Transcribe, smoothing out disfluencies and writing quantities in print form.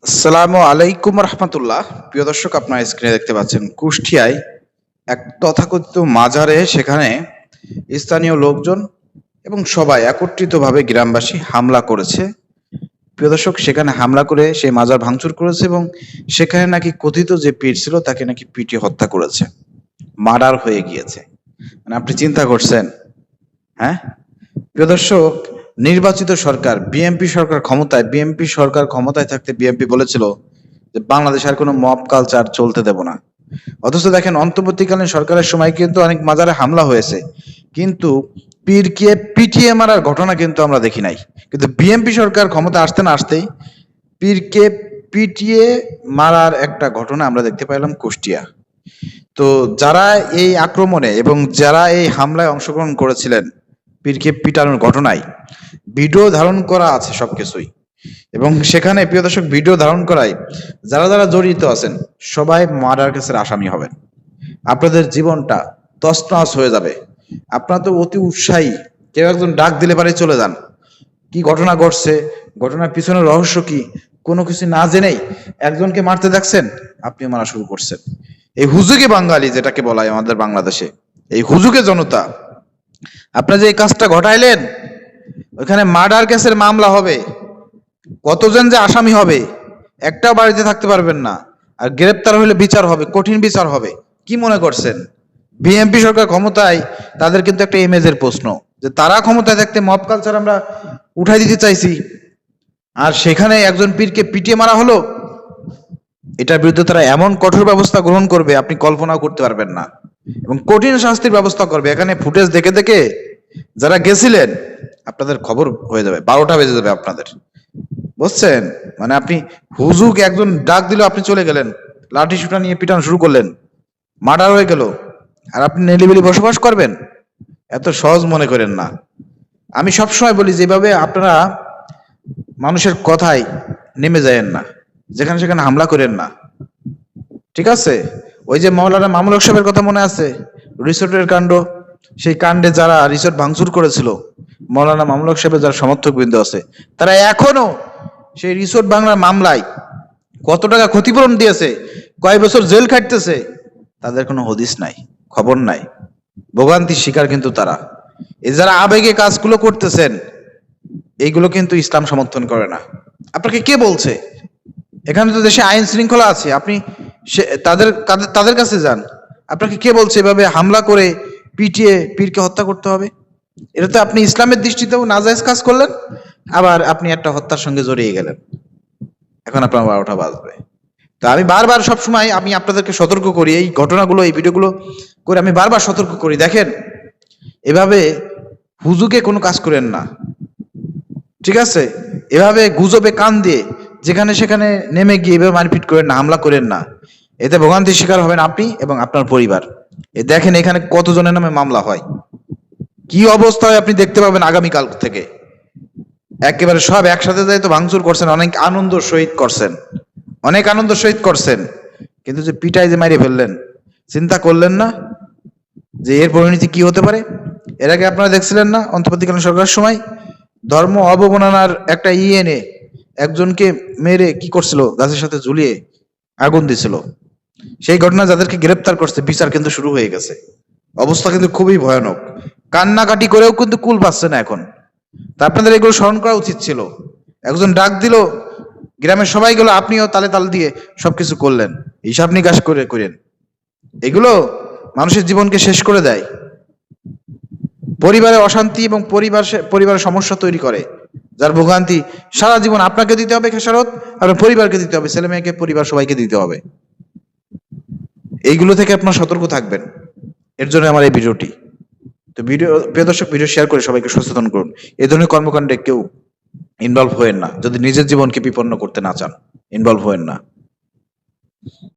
আসসালামু আলাইকুম রহমতুল্লাহ। প্রিয় দর্শক, আপনার স্ক্রিনে দেখতে পাচ্ছেন কুষ্টিয়ায় এক তথাকথিত মাজারে, সেখানে স্থানীয় লোকজন এবং সবাই একত্রিতভাবে গ্রামবাসী হামলা করেছে। প্রিয় দর্শক, সেখানে হামলা করে সেই মাজার ভাঙচুর করেছে এবং সেখানে নাকি কথিত যে পীর ছিল তাকে নাকি পিটিয়ে হত্যা করেছে, মার্ডার হয়ে গিয়েছে। মানে আপনি চিন্তা করছেন? হ্যাঁ প্রিয় দর্শক, নির্বাচিত সরকার বিএনপি সরকার ক্ষমতায় থাকতে বিএনপি বলেছিল যে বাংলাদেশ আর কোনো মব কালচার চলতে দেব না। অথচ দেখেন, অন্তর্বর্তীকালীন সরকারের সময় কিন্তু অনেক মাজারে হামলা হয়েছে, কিন্তু পীরকে পিটিয়ে মারার ঘটনা কিন্তু আমরা দেখি নাই। কিন্তু বিএনপি সরকার ক্ষমতা আসতে না আসতেই পীরকে পিটিয়ে মারার একটা ঘটনা আমরা দেখতে পাইলাম কুষ্টিয়া। তো যারা এই আক্রমণে এবং যারা এই হামলায় অংশগ্রহণ করেছিলেন, পীরকে পিটানোর ঘটনায় ভিডিও ধারণ করা আছে সবকিছুই, এবং সেখানে প্রিয় দর্শক, ভিডিও ধারণ করায় যারা যারা জড়িত আছেন সবাই মার্ডার কেসের আসামি হবেন। আপনাদের জীবনটা তছনছ হয়ে যাবে। আপনারা তো অতি উৎসাহী, কেউ একজন ডাক দিলে পারে চলে যান। কি ঘটনা ঘটছে, ঘটনার পিছনের রহস্য কি, কোনো কিছু না জেনেই একজনকে মারতে দেখছেন, আপনি মারা শুরু করছেন। এই হুজুগে বাঙালি যেটাকে বলা হয় আমাদের বাংলাদেশে, এই হুজুগে জনতা, আপনারা যে এই কাজটা ঘটাইলেন, ওইখানে মার্ডার কেসের মামলা হবে, কতজন যে আসামি হবে, একটাও বাড়িতে থাকতে পারবেন না, আর গ্রেপ্তার হলে বিচার হবে, কঠিন বিচার হবে। কি মনে করছেন বিএনপি সরকার ক্ষমতায়? তাদের কিন্তু একটা ইমেজের প্রশ্ন, যে তারা ক্ষমতায় থাকতে মব কালচার আমরা উঠাই দিতে চাইছি, আর সেখানে একজন পীরকে পিটিয়ে মারা হলো। এটার বিরুদ্ধে তারা এমন কঠোর ব্যবস্থা গ্রহণ করবে আপনি কল্পনাও করতে পারবেন না, এবং কঠিন শাস্তির ব্যবস্থা করবে। এখানে ফুটেজ দেখে দেখে যারা গেছিলেন, আপনাদের খবর হয়ে যাবে, 12টা বেজে যাবে আপনাদের, বুঝছেন? মানে আপনি হুজুক একজন ডাক দিল, আপনি চলে গেলেন, লাঠি সুটা নিয়ে পিটানো শুরু করলেন, মার্ডার হয়ে গেল, আর আপনি নিরিবিলি বসবাস করবেন? এত সহজ মনে করেন না। আমি সবসময় বলি, যেভাবে আপনারা মানুষের কথায় নেমে যায়েন না, যেখানে সেখানে হামলা করেন না, ঠিক আছে? ওই যে মাওলানা মামুনুল হক সাহেবের কথা মনে আছে, রিসোর্টের কাণ্ড, সেই কাণ্ডে যারা রিসোর্ট ভাঙচুর করেছিল, মাওলানা মামুনুল হক সাহেবের যারা সমর্থক বৃন্দ আছে, তারা এখনো সেই রিসোর্ট ভাঙার মামলায় কত টাকা ক্ষতিপূরণ দিয়েছে, কয় বছর জেল খাটতেছে, তাদের কোনো হদিস নাই, খবর নাই। ভোগান্তির শিকার কিন্তু তারা। এই যারা আবেগে কাজগুলো করতেছেন, এইগুলো কিন্তু ইসলাম সমর্থন করে না। আপনাকে কে বলছে? এখানে তো দেশে আইন শৃঙ্খলা আছে, আপনি তাদের তাদের কাছে যান। আপনাকে কে বলছে এভাবে হামলা করে পিটিয়ে পীরকে হত্যা করতে হবে? এটা তো আপনি ইসলামের দৃষ্টিতেও নাজায়েজ কাজ করলেন, আবার আপনি একটা হত্যার সঙ্গে জড়িয়ে গেলেন। এখন আপনার 12টা বাজবে। তো আমি বারবার সবসময় আমি আপনাদেরকে সতর্ক করি, এই ঘটনাগুলো, এই ভিডিওগুলো করে আমি বারবার সতর্ক করি, দেখেন এভাবে হুজুকে কোনো কাজ করেন না, ঠিক আছে? এভাবে গুজবে কান দিয়ে যেখানে সেখানে নেমে গিয়ে এভাবে মারপিট করেন না, হামলা করেন না। এতে ভোগান্তির শিকার হবেন আপনি এবং আপনার পরিবার। দেখেন এখানে কতজনের নামে মামলা হয়, কি অবস্থা হয় আপনি দেখতে পাবেন আগামীকাল থেকে। একেবারে সব একসাথে যাই তো ভাঙচুর করছেন, অনেক আনন্দ সহিত করছেন, অনেক আনন্দ সহিত করছেন, কিন্তু যে পিটাই যে মারিয়ে ফেললেন, চিন্তা করলেন না যে এর পরিণতি কি হতে পারে? এর আগে আপনারা দেখছিলেন না অন্তর্বর্তীকালীন সরকারের সময় ধর্ম অবমাননার একটা এনে একজনকে মেরে কি করছিল, গাছের সাথে ঝুলিয়ে আগুন দিছিল। সেই ঘটনা যাদেরকে গ্রেপ্তার করছে, বিচার কিন্তু শুরু হয়ে গেছে। অবস্থা কিন্তু খুবই ভয়ানক, কান্নাকাটি করেও কিন্তু কুল পাচ্ছে না এখন। তা আপনাদের এগুলো স্মরণ করা উচিত ছিল। একজন ডাক দিল, গ্রামের সবাই গেল, আপনিও তালে তাল দিয়ে সবকিছু করলেন, হিসাব নিকাশ করে করেন। এগুলো মানুষের জীবনকে শেষ করে দেয়, পরিবারে অশান্তি এবং পরিবারের সমস্যা তৈরি করে, যার ভোগান্তি সারা জীবন আপনাকে দিতে হবে খেসারত, আপনার পরিবারকে দিতে হবে, ছেলে মেয়েকে, পরিবার সবাইকে দিতে হবে। এইগুলো থেকে আপনার সতর্ক থাকবেন, এর জন্য আমার এই ভিডিওটি। তো প্রিয় দর্শক, ভিডিও শেয়ার করে সবাইকে সচেতন করুন। এই ধরনের কর্মকাণ্ডে কেউ ইনভলভ হয়েন না, যদি নিজের জীবনকে বিপন্ন করতে না চান, ইনভলভ হয়েন না।